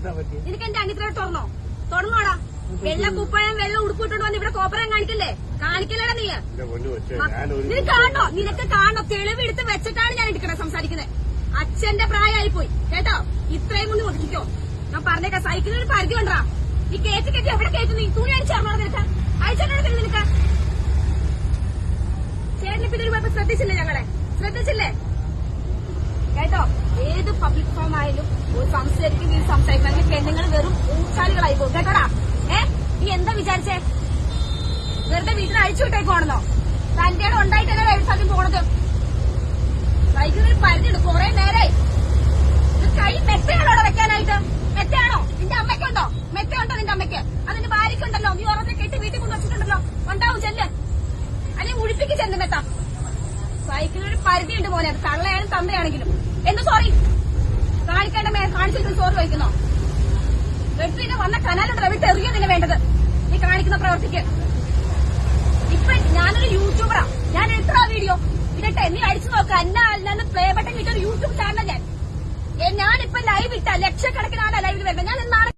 നിനക്ക് എന്റെ അനിയത്തിലോട്ട് തുറന്നോടാ. വെള്ള കുപ്പായം വെള്ളം ഉടുപ്പിട്ടോണ്ട് വന്ന് ഇവിടെ കോപ്പറം കാണിക്കല്ലേടാ നീ. നിനക്ക് കാണണോ? നിനക്ക് കാണണോ? തെളിവെടുത്ത് വെച്ചിട്ടാണ് ഞാൻ എടുക്കണേ സംസാരിക്കുന്നത്. അച്ഛന്റെ പ്രായമായി പോയി കേട്ടോ. ഇത്രയും കൊണ്ട് ഒതുക്കിക്കോ. ഞാൻ പറഞ്ഞേക്കാം, സൈക്കിളിന് ഒരു പരിധി കൊണ്ടാ. ഈ കയറ്റി എവിടെ കയറ്റുന്നു? നീ തുണി അടിച്ചേർന്നോ നിനക്ക്? അയച്ചോണ്ടെടുക്കരുത് നിനക്ക്. ചേട്ടനിപ്പോ ഇതൊരു പോയപ്പോ ശ്രദ്ധിച്ചില്ലേ? ശ്രദ്ധിച്ചില്ലേ കേട്ടോ? ഏത് പബ്ലിക് ഫോം ആയാലും ഒരു സംസാരിക്കണമെങ്കിൽ പെണ്ണുങ്ങൾ വെറും ഊച്ചാലികളായി പോകും കേട്ടോടാ. നീ എന്താ വിചാരിച്ചേ? വെറുതെ വീട്ടിൽ അഴിച്ചു വിട്ടേക്കുവാണെന്നോ? തന്റെ ഉണ്ടായിട്ടല്ലേ എഴുത്താദ്യം പോണത്? വൈകുന്നൊരു പരിധിയുണ്ട്. കുറെ നേരായി കൈ മെത്തയാണോ അവിടെ വെക്കാനായിട്ട്? മെത്തയാണോ? നിന്റെ അമ്മയ്ക്കുണ്ടോ? മെത്തയുണ്ടോ നിന്റെ അമ്മയ്ക്ക്? അതിന്റെ ഭാര്യയ്ക്കുണ്ടല്ലോ. നീ ഓരോരുത്തരെ കെട്ടി വീട്ടിൽ കൊണ്ട് വെച്ചിട്ടുണ്ടല്ലോ. ഉണ്ടാവും ചെല്ല്. അല്ലെങ്കിൽ ഉഴിപ്പിക്ക് ചെല്ല് മെത്ത. സൈക്കിളിനൊരു പരിധിയുണ്ട് മോനെ. അത് തള്ളയായാലും തന്തയാണെങ്കിലും. എന്ത് സോറി കാണിച്ചിട്ട് സോറി വയ്ക്കുന്നോ? വെട്ടിന് വന്ന കനാലുണ്ടല്ലോ, വിട്ട് എറിയോ നിന്നെ വേണ്ടത് നീ കാണിക്കുന്ന പ്രവർത്തിക്ക്. ഇപ്പൊ ഞാനൊരു യൂട്യൂബറാ. ഞാൻ എത്ര വീഡിയോ ഇടട്ടെ? നീ അടിച്ചു നോക്ക. എന്നെ പ്ലേ ബട്ടൺ കിട്ടിയ ഒരു യൂട്യൂബ് ചാനൽ ഞാനിപ്പോ ലൈവ് ഇട്ട ലക്ഷക്കണക്കിനാണ് ലൈവിൽ വരുന്നത്. ഞാൻ നാളെ